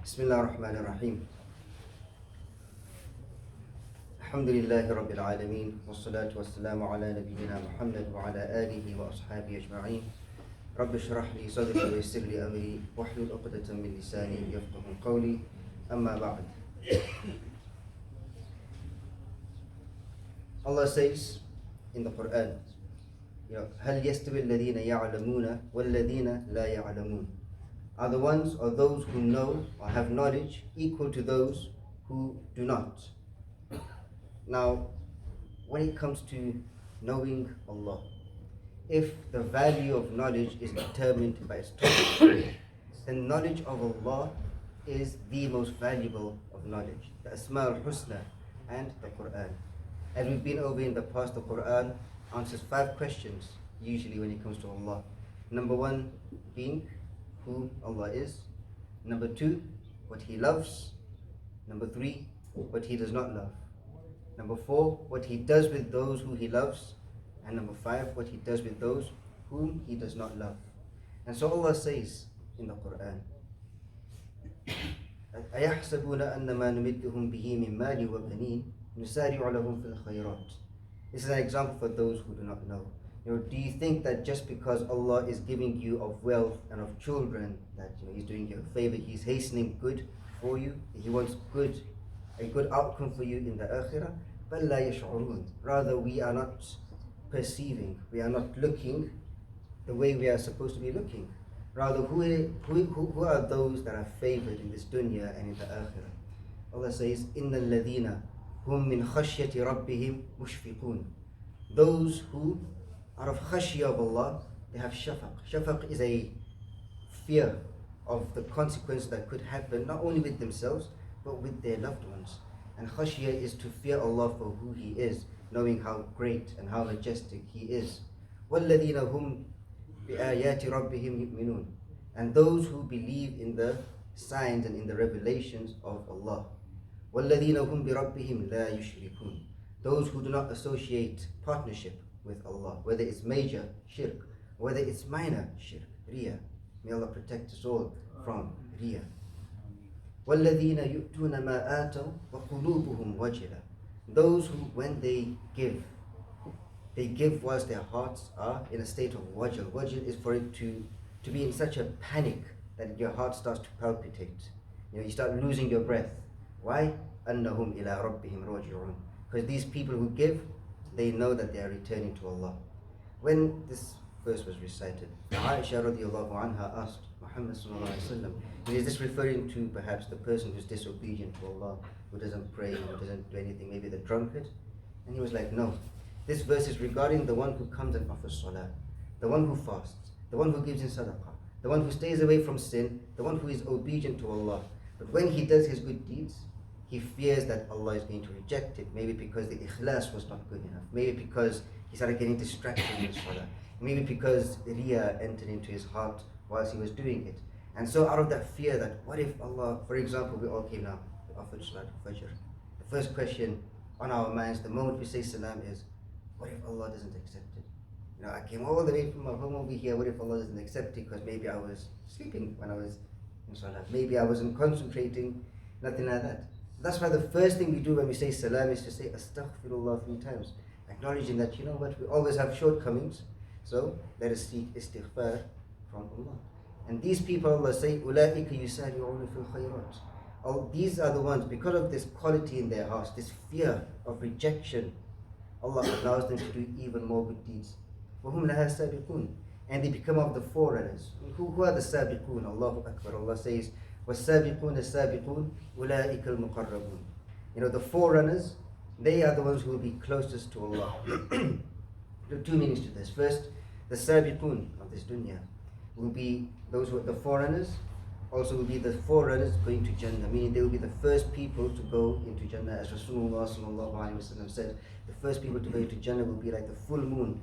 بسم الله الرحمن الرحيم الحمد لله رب العالمين والصلاة والسلام على نبينا محمد وعلى آله وأصحابه أجمعين رب اشرح لي صدري ويسر لي أمري واحلل عقدة من لساني يفقه قولي أما بعد. Allah says in the Quran, هل يستوي الذين يعلمون والذين لا يعلمون? Are the ones or those who know or have knowledge equal to those who do not? Now, when it comes to knowing Allah, if the value of knowledge is determined by its topic, then knowledge of Allah is the most valuable of knowledge. The Asma al-Husna and the Quran. As we've been over in the past, the Quran answers 5 questions usually when it comes to Allah. Number 1 being who Allah is. Number 2, what He loves. Number 3, what He does not love. Number 4, what He does with those who He loves. And number 5, what He does with those whom He does not love. And so Allah says in the Quran, أَيَحْسَبُونَ أَنَّمَا نُمِدُّهُمْ بِهِ مِنْ مَالٍ وَبَنِينَ نُسَارِعُ لَهُمْ فِي الْخَيْرَاتِ. This is an example for those who do not know. Do you think that just because Allah is giving you of wealth and of children, that He's doing you a favor, He's hastening good for you, He wants a good outcome for you in the akhirah? بَلْ لَا يَشْعُرُونَ. Rather, we are not perceiving, we are not looking the way we are supposed to be looking. Rather, who are those that are favored in this dunya and in the akhirah? Allah says, إِنَّ الَّذِينَ هُمْ مِنْ خَشْيَةِ رَبِّهِمْ مُشْفِقُونَ. Those who, out of khashiyah of Allah, they have shafaq. Shafaq is a fear of the consequence that could happen, not only with themselves, but with their loved ones. And khashiyah is to fear Allah for who He is, knowing how great and how majestic He is. وَالَّذِينَ هُمْ بِآيَاتِ رَبِّهِمْ يُؤْمِنُونَ. And those who believe in the signs and in the revelations of Allah. وَالَّذِينَ هُمْ بِرَبِّهِمْ لَا يُشْرِكُونَ. Those who do not associate partnership with Allah, whether it's major shirk, whether it's minor shirk, riya. May Allah protect us all from riya. وَالَّذِينَ يُؤْتُونَ مَا آتَوْا وَقُلُوبُهُمْ وَجِلَةٌ. Those who, when they give whilst their hearts are in a state of wajl. Wajl is for it to be in such a panic that your heart starts to palpitate. You start losing your breath. Why? أَنَّهُمْ إِلَىٰ رَبِّهِمْ رَاجِعُونَ. Because these people who give, they know that they are returning to Allah. When this verse was recited, Aisha radiallahu anha asked Muhammad sallallahu alaihi wasallam, is this referring to perhaps the person who's disobedient to Allah, who doesn't pray, who doesn't do anything, maybe the drunkard? And he was like, no. This verse is regarding the one who comes and offers salah, the one who fasts, the one who gives in sadaqah, the one who stays away from sin, the one who is obedient to Allah. But when he does his good deeds, he fears that Allah is going to reject it, maybe because the ikhlas was not good enough, maybe because he started getting distracted in his salah, maybe because riya entered into his heart whilst he was doing it. And so out of that fear that, what if Allah, for example, we all came now, we offered Salat al-Fajr. The first question on our minds, the moment we say salam, is, what if Allah doesn't accept it? I came all the way from my home over here, what if Allah doesn't accept it? Because maybe I was sleeping when I was in salah, maybe I wasn't concentrating, nothing like that. That's why the first thing we do when we say salam is to say astaghfirullah 3 times, acknowledging that, we always have shortcomings, so let us seek istighfar from Allah. And these people, Allah say, أُولَٰئِكَ يُسَارِعُونَ فِي الْخَيْرَاتِ. These are the ones, because of this quality in their hearts, this fear of rejection, Allah allows them to do even more good deeds. وَهُمْ لَهَا سَابِقُونَ. And they become of the forerunners. Who are the sabiqun? Allahu Akbar. Allah says, وَالسَّابِقُونَ السَّابِقُونَ أُولَٰئِكَ الْمُقَرَّبُونَ. The forerunners, they are the ones who will be closest to Allah. There are 2 meanings to this. First, the sabiqun of this dunya will be those who are the forerunners, also will be the forerunners going to Jannah, meaning they will be the first people to go into Jannah. As Rasulullah sallallahu alaihi wasallam said, the first people to go into Jannah will be like the full moon,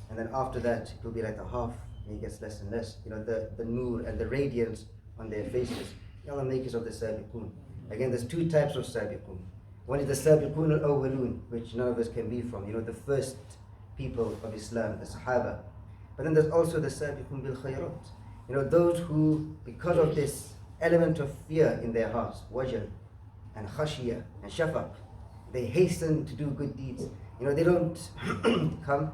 and then after that it will be like the half, and it gets less and less. The nur and the radiance on their faces. Allah make us of the sabiqun. Again, there's 2 types of sabiqun. One is the sabiqun al-awwalun, which none of us can be from. The first people of Islam, the Sahaba. But then there's also the sabiqun bil khayrat. Those who, because of this element of fear in their hearts, wajal and khashiyah and shafaq. They hasten to do good deeds. They don't come,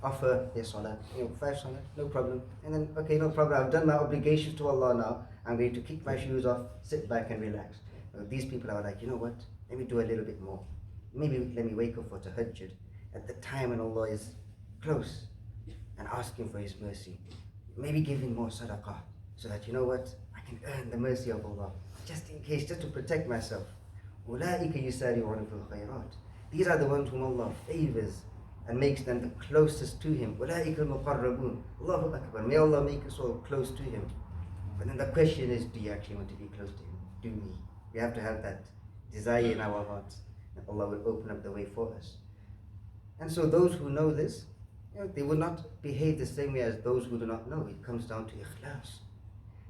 offer their salah, 5 salah, no problem. And then, okay, no problem, I've done my obligations to Allah now, I'm going to kick my shoes off, sit back and relax. These people are like, you know what, let me do a little bit more. Maybe let me wake up for tahajjud at the time when Allah is close and ask Him for His mercy. Maybe giving more sadaqah so that, you know what, I can earn the mercy of Allah, just in case, just to protect myself. أُولَٰئِكَ يُسَارِعُونَ فِي الْخَيْرَاتِ. These are the ones whom Allah favors and makes them the closest to Him. أُولَٰئِكَ الْمُقَرَّبُونَ. Allahu Akbar. May Allah make us all close to Him. But then the question is, do you actually want to be close to Him? Do we? We have to have that desire in our hearts, and Allah will open up the way for us. And so those who know this, they will not behave the same way as those who do not know. It comes down to ikhlas.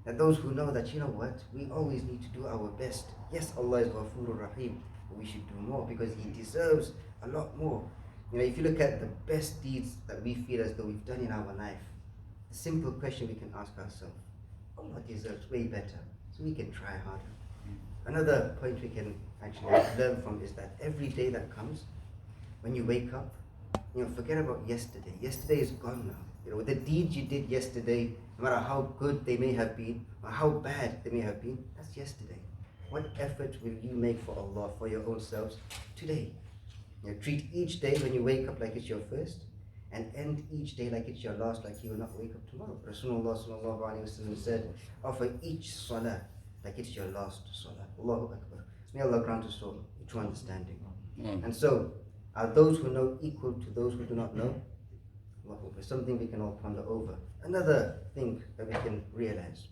And those who know that, you know what, we always need to do our best. Yes, Allah is Ghafurur Rahim, but we should do more because He deserves a lot more. If you look at the best deeds that we feel as though we've done in our life, the simple question we can ask ourselves, Allah deserves way better, so we can try harder. Another point we can actually learn from is that every day that comes, when you wake up, forget about yesterday. Yesterday is gone now. The deeds you did yesterday, no matter how good they may have been, or how bad they may have been, that's yesterday. What effort will you make for Allah, for your own selves, today? Treat each day when you wake up like it's your first, and end each day like it's your last, like you will not wake up tomorrow. Rasulullah sallallahu alaihi wasallam said, offer each salah like it's your last salah. Allahu Akbar. May Allah grant us all true understanding. And so, are those who know equal to those who do not know? Something we can all ponder over. Another thing that we can realize,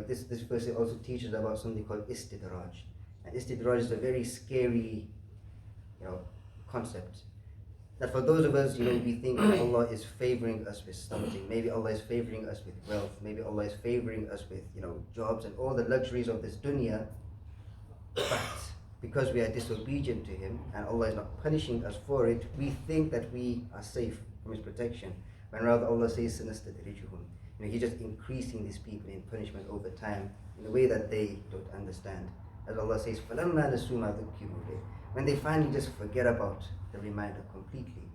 this verse also teaches about something called istidraj. And istidraj is a very scary, concept. That for those of us, we think that Allah is favoring us with something. Maybe Allah is favoring us with wealth. Maybe Allah is favoring us with, jobs and all the luxuries of this dunya. But because we are disobedient to Him and Allah is not punishing us for it, we think that we are safe from His protection. When rather Allah says, He's just increasing these people in punishment over time in a way that they don't understand. As Allah says, فَلَمَّا نَسُوا مَا ذُكِّرُوا بِهِ. When they finally just forget about the reminder completely,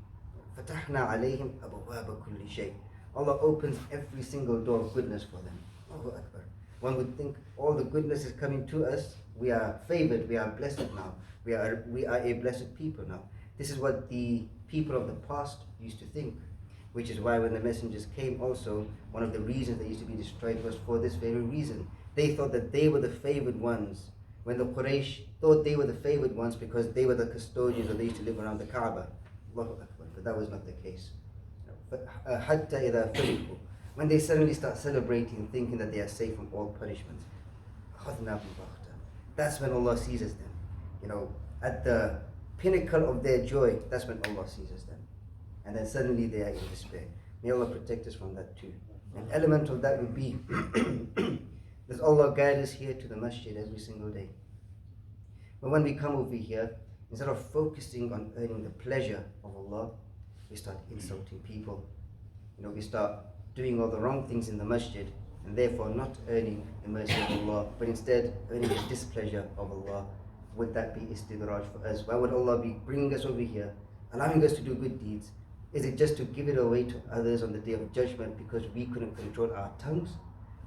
فَتَحْنَا عَلَيْهِمْ أَبْوَابَ كُلِّ شَيْءٍ. Allah opens every single door of goodness for them. Allahu Akbar. One would think all the goodness is coming to us. We are favored, we are blessed now. We are a blessed people now. This is what the people of the past used to think, which is why when the messengers came also, one of the reasons they used to be destroyed was for this very reason. They thought that they were the favored ones. When the Quraysh thought they were the favored ones because they were the custodians and they used to live around the Kaaba. Allahu Akbar. But that was not the case. حَتَّى إِذَا فَرِحُوا. When they suddenly start celebrating, thinking that they are safe from all punishment, that's when Allah seizes them. At the pinnacle of their joy, that's when Allah seizes them. And then suddenly they are in despair. May Allah protect us from that too. An element of that would be, does Allah guide us here to the masjid every single day? But when we come over here, instead of focusing on earning the pleasure of Allah, we start insulting people. We start doing all the wrong things in the masjid, and therefore not earning the mercy of Allah, but instead earning the displeasure of Allah. Would that be istidraj for us? Why would Allah be bringing us over here, allowing us to do good deeds? Is it just to give it away to others on the day of judgment because we couldn't control our tongues,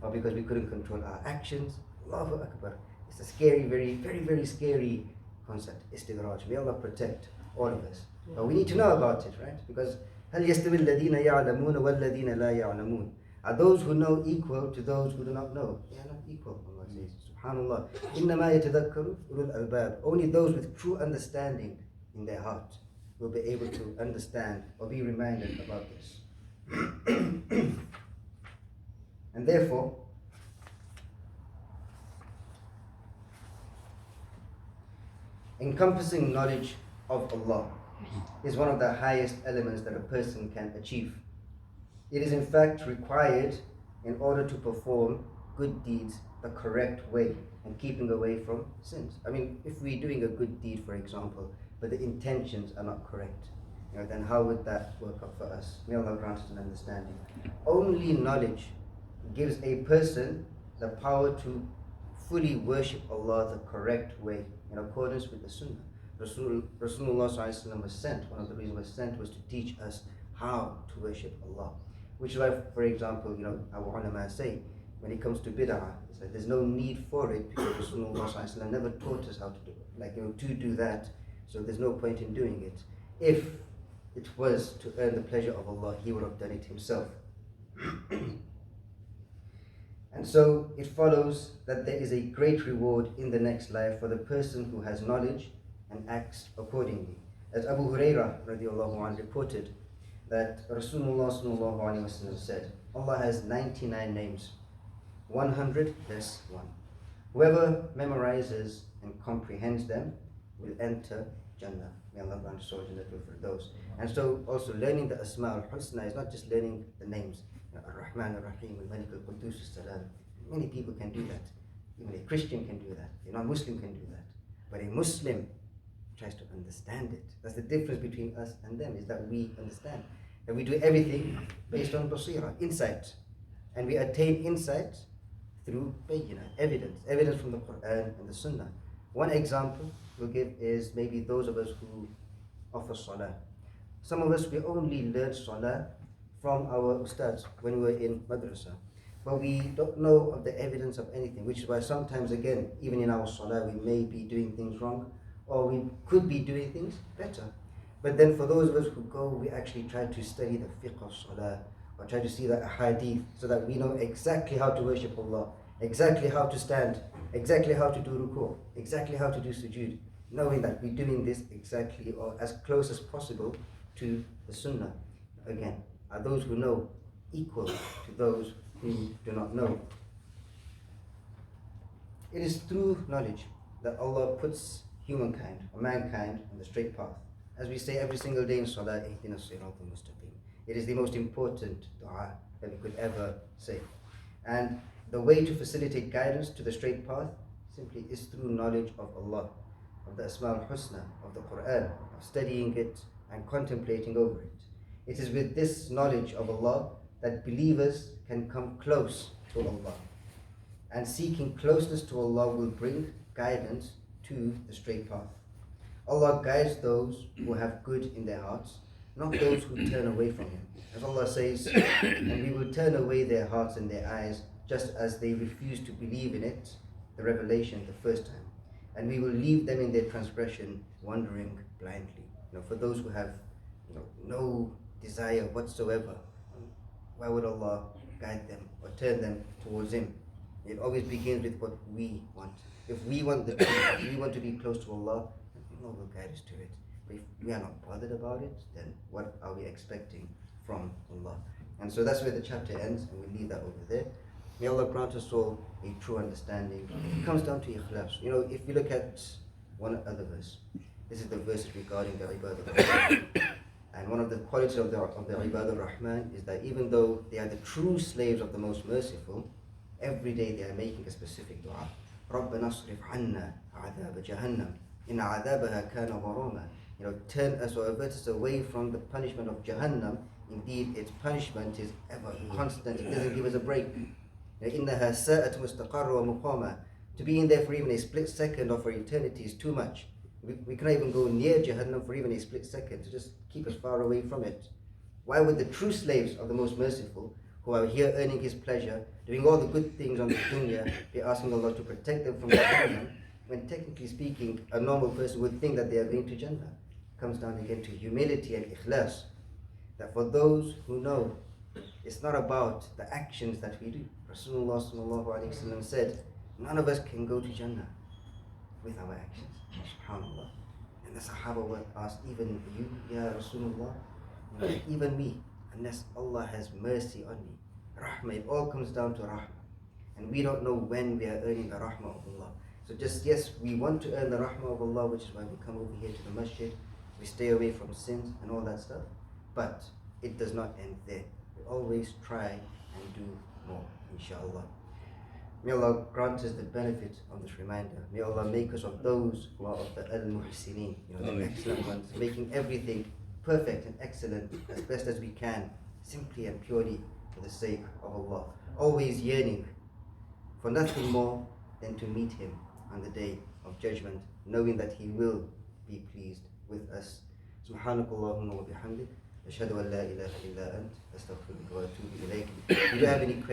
or because we couldn't control our actions? Allahu Akbar. It's a scary, very, very, very scary concept, istidraj. May Allah protect all of us. But we need to know about it, right? Because هل يستوي الذين يعلمون والذين لا يعلمون? Are those who know equal to those who do not know? They are not equal, Allah says. Subhanallah. إنما يتذكر أولو الألباب. Only those with true understanding in their heart will be able to understand or be reminded about this. And therefore, encompassing knowledge of Allah is one of the highest elements that a person can achieve. It is in fact required in order to perform good deeds the correct way and keeping away from sins. If we're doing a good deed, for example, but the intentions are not correct, then how would that work out for us? May Allah grant us an understanding. Only knowledge gives a person the power to fully worship Allah the correct way in accordance with the Sunnah. Rasulullah ﷺ was sent, one of the reasons he was sent was to teach us how to worship Allah. Which is why, for example, our ulama say, when it comes to bid'ah, it's like there's no need for it because Rasulullah ﷺ never taught us how to do it. To do that, so there's no point in doing it. If it was to earn the pleasure of Allah, he would have done it himself. And so it follows that there is a great reward in the next life for the person who has knowledge and acts accordingly. As Abu Hurairah radiallahu anhu reported that Rasulullah sallallahu alaihi wasallam said, Allah has 99 names, 100 less one. Whoever memorizes and comprehends them will enter Jannah. May Allah grant us all Jannatul Firdaus. And so also learning the Asma al-Husna is not just learning the names. Ar-Rahman, Ar-Rahim, Al-Malik, Al-Qudus, Al-Salam. Many people can do that. Even a Christian can do that. A non-Muslim can do that. But a Muslim tries to understand it. That's the difference between us and them, is that we understand. And we do everything based on basira, insight. And we attain insight through evidence from the Quran and the Sunnah. One example we'll give is maybe those of us who offer salah. Some of us, we only learn salah from our ustads when we were in madrasa. But we don't know of the evidence of anything, which is why sometimes, again, even in our salah, we may be doing things wrong, or we could be doing things better. But then for those of us who go, we actually try to study the fiqh of salah, or try to see the hadith, so that we know exactly how to worship Allah, exactly how to stand, exactly how to do ruku', exactly how to do sujood, knowing that we're doing this exactly or as close as possible to the sunnah. Again, are those who know equal to those who do not know? It is through knowledge that Allah puts humankind or mankind on the straight path. As we say every single day in Salah, Ihdina Siratal Mustaqim. It is the most important dua that we could ever say. And the way to facilitate guidance to the straight path simply is through knowledge of Allah, of the Asma al-Husna, of the Quran, of studying it and contemplating over it. It is with this knowledge of Allah that believers can come close to Allah. And seeking closeness to Allah will bring guidance to the straight path. Allah guides those who have good in their hearts, not those who turn away from Him. As Allah says, and we will turn away their hearts and their eyes, just as they refused to believe in it, the revelation, the first time. And we will leave them in their transgression, wandering blindly. For those who have no desire whatsoever, why would Allah guide them or turn them towards Him? It always begins with what we want. If we want the truth, if we want to be close to Allah, Allah will guide us to it. But if we are not bothered about it, then what are we expecting from Allah? And so that's where the chapter ends, and we leave that over there. May Allah grant us all a true understanding. It comes down to ikhlas. If we look at one other verse, this is the verse regarding the Ibadah al-Rahman. And one of the qualities of the Ibadah al-Rahman is that even though they are the true slaves of the Most Merciful, every day they are making a specific dua. رَبَّنَا اصْرِفْ عَنَّا عَذَابَ جَهَنَّمَ إِنَّ عَذَابَهَا كَانَ غَرَامًا. Turn us or avert us away from the punishment of Jahannam. Indeed, its punishment is ever constant. It doesn't give us a break. إِنَّهَا سَاءَتْ مُسْتَقَرًّا وَمُقَامًا. To be in there for even a split second or for eternity is too much. We cannot even go near Jahannam for even a split second, to just keep us far away from it. Why would the true slaves of the Most Merciful, who are here earning His pleasure, doing all the good things on the dunya, be asking Allah to protect them from Jahannam, when technically speaking, a normal person would think that they are going to Jannah? It comes down again to humility and ikhlas. That for those who know, it's not about the actions that we do. Rasulullah sallallahu alaihi wasallam said, none of us can go to Jannah with our actions. SubhanAllah. And the Sahaba were asked, even you, Ya Rasulullah, even me, unless Allah has mercy on me. Rahmah, it all comes down to Rahmah. And we don't know when we are earning the Rahmah of Allah. So yes, we want to earn the Rahmah of Allah, which is why we come over here to the masjid. We stay away from sins and all that stuff. But it does not end there. We always try and do more, inshallah. May Allah grant us the benefit of this reminder. May Allah make us of those who are of the al-muhsinin, the excellent ones, making everything perfect and excellent as best as we can, simply and purely for the sake of Allah. Always yearning for nothing more than to meet him on the day of judgment, knowing that he will be pleased with us. سبحانك اللهم وبحمدك أشهد أن لا إله إلا أنت أستغفرك وأتوب إليك. Do you have any questions?